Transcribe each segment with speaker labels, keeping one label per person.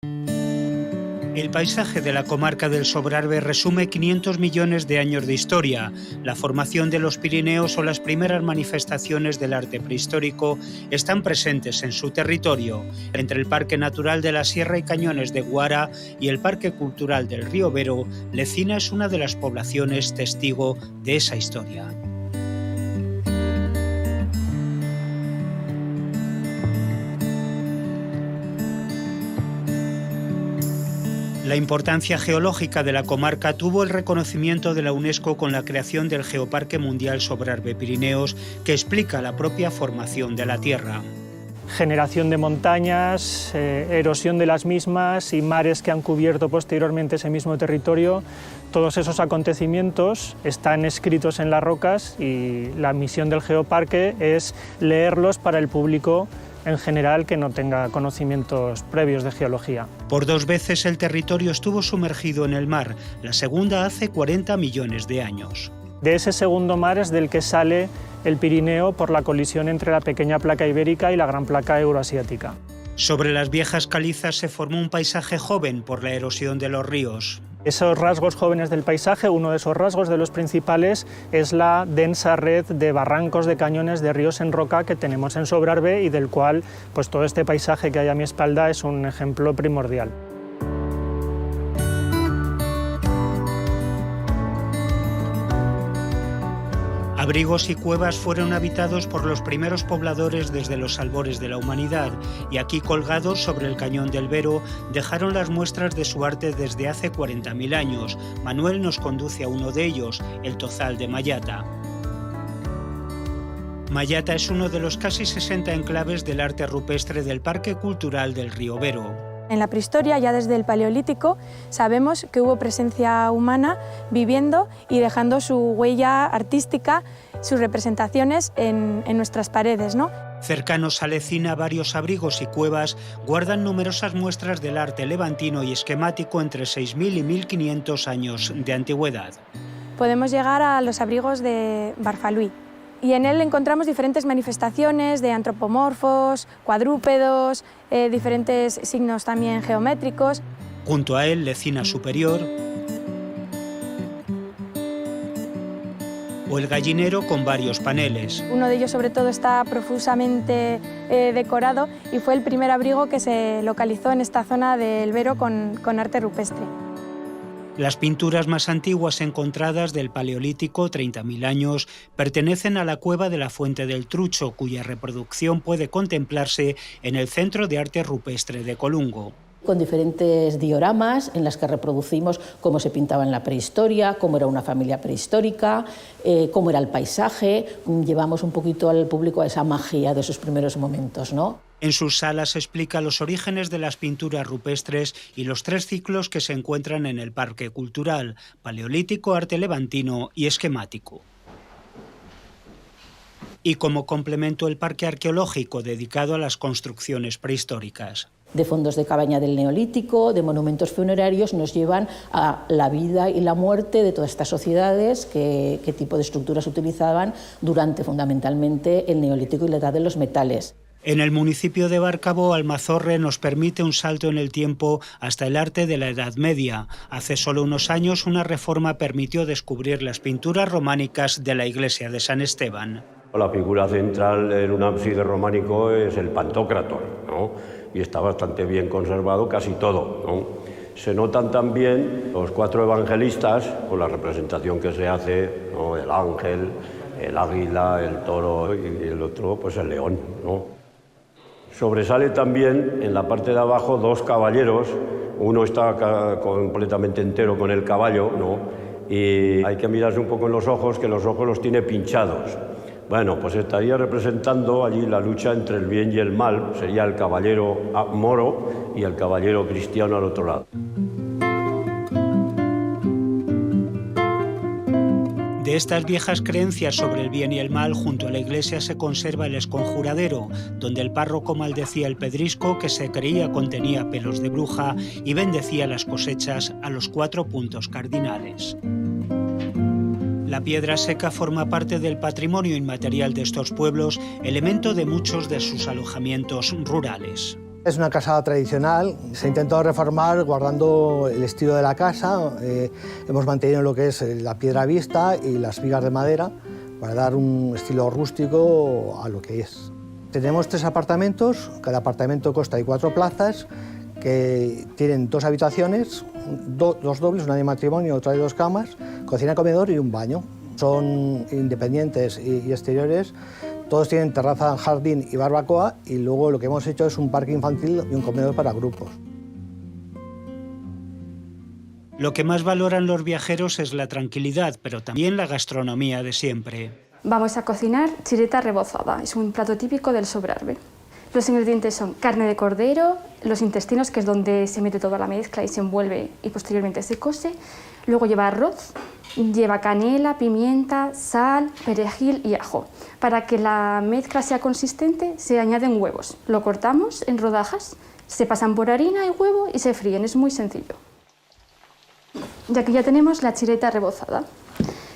Speaker 1: El paisaje de la comarca del Sobrarbe resume 500 millones de años de historia. La formación de los Pirineos o las primeras manifestaciones del arte prehistórico están presentes en su territorio. Entre el Parque Natural de la Sierra y Cañones de Guara y el Parque Cultural del Río Vero, Lecina es una de las poblaciones testigo de esa historia. La importancia geológica de la comarca tuvo el reconocimiento de la UNESCO con la creación del Geoparque Mundial Sobrarbe-Pirineos, que explica la propia formación de la Tierra.
Speaker 2: Generación de montañas, erosión de las mismas y mares que han cubierto posteriormente ese mismo territorio. Todos esos acontecimientos están escritos en las rocas y la misión del Geoparque es leerlos para el público en general que no tenga conocimientos previos de geología.
Speaker 1: Por 2 veces el territorio estuvo sumergido en el mar, la segunda hace 40 millones de años.
Speaker 2: De ese segundo mar es del que sale el Pirineo por la colisión entre la pequeña placa ibérica y la gran placa euroasiática.
Speaker 1: Sobre las viejas calizas se formó un paisaje joven por la erosión de los ríos.
Speaker 2: Esos rasgos jóvenes del paisaje, uno de esos rasgos de los principales es la densa red de barrancos, de cañones, de ríos en roca que tenemos en Sobrarbe y del cual pues, todo este paisaje que hay a mi espalda es un ejemplo primordial.
Speaker 1: Abrigos y cuevas fueron habitados por los primeros pobladores desde los albores de la humanidad y aquí colgados sobre el cañón del Vero dejaron las muestras de su arte desde hace 40.000 años. Manuel nos conduce a uno de ellos, el Tozal de Mayata. Mayata es uno de los casi 60 enclaves del arte rupestre del Parque Cultural del Río Vero.
Speaker 3: En la prehistoria, ya desde el Paleolítico, sabemos que hubo presencia humana viviendo y dejando su huella artística, sus representaciones en nuestras paredes, ¿no?
Speaker 1: Cercanos a Lecina, varios abrigos y cuevas guardan numerosas muestras del arte levantino y esquemático entre 6.000 y 1.500 años de antigüedad.
Speaker 3: Podemos llegar a los abrigos de Barfaluí. Y en él encontramos diferentes manifestaciones de antropomorfos, cuadrúpedos, diferentes signos también geométricos.
Speaker 1: Junto a él, Lecina Superior o el gallinero con varios paneles.
Speaker 3: Uno de ellos sobre todo está profusamente decorado y fue el primer abrigo que se localizó en esta zona del Vero con arte rupestre.
Speaker 1: Las pinturas más antiguas encontradas del Paleolítico, 30.000 años, pertenecen a la cueva de la Fuente del Trucho, cuya reproducción puede contemplarse en el Centro de Arte Rupestre de Colungo.
Speaker 4: Con diferentes dioramas en las que reproducimos cómo se pintaba en la prehistoria, cómo era una familia prehistórica, cómo era el paisaje. Llevamos un poquito al público a esa magia de esos primeros momentos, ¿no?
Speaker 1: En sus salas explica los orígenes de las pinturas rupestres y los 3 ciclos que se encuentran en el Parque Cultural: Paleolítico, Arte Levantino y Esquemático. Y como complemento el Parque Arqueológico, dedicado a las construcciones prehistóricas.
Speaker 4: De fondos de cabaña del Neolítico, de monumentos funerarios, nos llevan a la vida y la muerte de todas estas sociedades, qué tipo de estructuras utilizaban durante fundamentalmente el Neolítico y la Edad de los Metales.
Speaker 1: En el municipio de Bárcabo, Almazorre nos permite un salto en el tiempo hasta el arte de la Edad Media. Hace solo unos años una reforma permitió descubrir las pinturas románicas de la iglesia de San Esteban.
Speaker 5: La figura central en un ábside románico es el Pantocrátor, ¿no? Y está bastante bien conservado casi todo, ¿no? Se notan también los 4 evangelistas con la representación que se hace, ¿no? El ángel, el águila, el toro y el otro, pues el león, ¿no? Sobresale también en la parte de abajo 2 caballeros, uno está completamente entero con el caballo, ¿no? Y hay que mirarse un poco en los ojos, que los ojos los tiene pinchados. Bueno, pues estaría representando allí la lucha entre el bien y el mal, sería el caballero moro y el caballero cristiano al otro lado.
Speaker 1: De estas viejas creencias sobre el bien y el mal, junto a la iglesia se conserva el esconjuradero, donde el párroco maldecía el pedrisco que se creía contenía pelos de bruja y bendecía las cosechas a los 4 puntos cardinales. La piedra seca forma parte del patrimonio inmaterial de estos pueblos, elemento de muchos de sus alojamientos rurales.
Speaker 6: Es una casa tradicional, se ha intentado reformar guardando el estilo de la casa. Hemos mantenido lo que es la piedra vista y las vigas de madera para dar un estilo rústico a lo que es. Tenemos 3 apartamentos, cada apartamento consta de 4 plazas que tienen 2 habitaciones, 2 dobles, una de matrimonio, otra de 2 camas, cocina, comedor y un baño. Son independientes y exteriores. Todos tienen terraza, jardín y barbacoa, y luego lo que hemos hecho es un parque infantil y un comedor para grupos.
Speaker 1: Lo que más valoran los viajeros es la tranquilidad, pero también la gastronomía de siempre.
Speaker 7: Vamos a cocinar chireta rebozada, es un plato típico del Sobrarbe. Los ingredientes son carne de cordero, los intestinos, que es donde se mete toda la mezcla y se envuelve y posteriormente se cose. Luego lleva arroz, lleva canela, pimienta, sal, perejil y ajo. Para que la mezcla sea consistente se añaden huevos. Lo cortamos en rodajas, se pasan por harina y huevo y se fríen, es muy sencillo. Y aquí ya tenemos la chireta rebozada,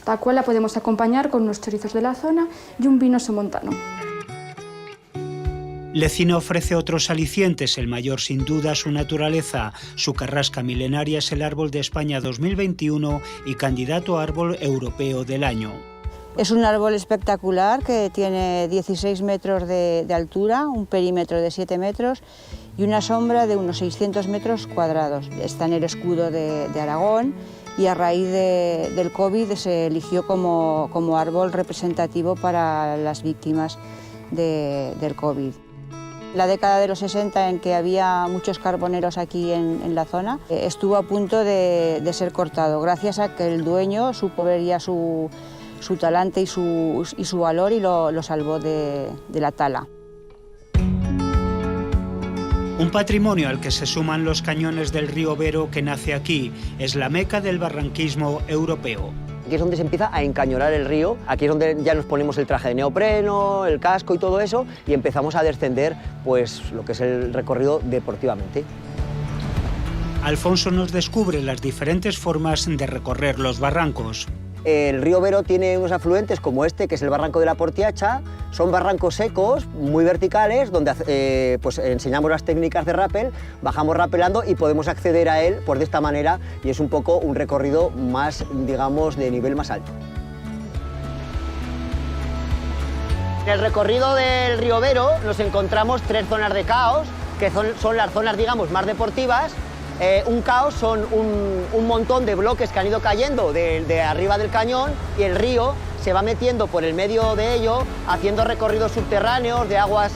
Speaker 7: la cual la podemos acompañar con unos chorizos de la zona y un vino somontano.
Speaker 1: Lecina ofrece otros alicientes, el mayor sin duda su naturaleza. Su carrasca milenaria es el Árbol de España 2021 y candidato a Árbol Europeo del Año.
Speaker 8: Es un árbol espectacular que tiene 16 metros de altura, un perímetro de 7 metros y una sombra de unos 600 metros cuadrados. Está en el escudo de Aragón y a raíz del COVID se eligió como árbol representativo para las víctimas del COVID. La década de los 60, en que había muchos carboneros aquí en la zona, estuvo a punto de ser cortado, gracias a que el dueño supo ver ya su talante y su valor y lo salvó de la tala.
Speaker 1: Un patrimonio al que se suman los cañones del río Vero, que nace aquí. Es la meca del barranquismo europeo.
Speaker 9: Aquí es donde se empieza a encañonar el río, aquí es donde ya nos ponemos el traje de neopreno, el casco y todo eso, y empezamos a descender pues, lo que es el recorrido deportivamente.
Speaker 1: Alfonso nos descubre las diferentes formas de recorrer los barrancos.
Speaker 9: El río Vero tiene unos afluentes como este, que es el barranco de la Portiacha. Son barrancos secos, muy verticales, donde pues enseñamos las técnicas de rappel, bajamos rappelando y podemos acceder a él pues, de esta manera, y es un poco un recorrido más, digamos, de nivel más alto. En el recorrido del río Vero nos encontramos 3 zonas de caos, que son las zonas, digamos, más deportivas. Un caos son un montón de bloques que han ido cayendo de arriba del cañón, y el río se va metiendo por el medio de ello, haciendo recorridos subterráneos de aguas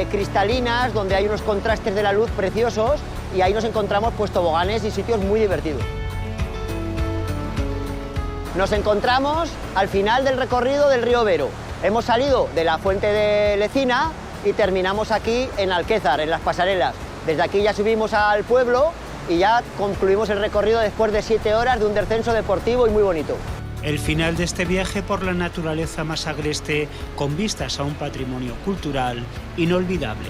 Speaker 9: cristalinas, donde hay unos contrastes de la luz preciosos, y ahí nos encontramos pues, toboganes y sitios muy divertidos. Nos encontramos al final del recorrido del río Vero. Hemos salido de la fuente de Lecina y terminamos aquí en Alquézar, en las pasarelas. Desde aquí ya subimos al pueblo y ya concluimos el recorrido después de 7 horas de un descenso deportivo y muy bonito.
Speaker 1: El final de este viaje por la naturaleza más agreste, con vistas a un patrimonio cultural inolvidable.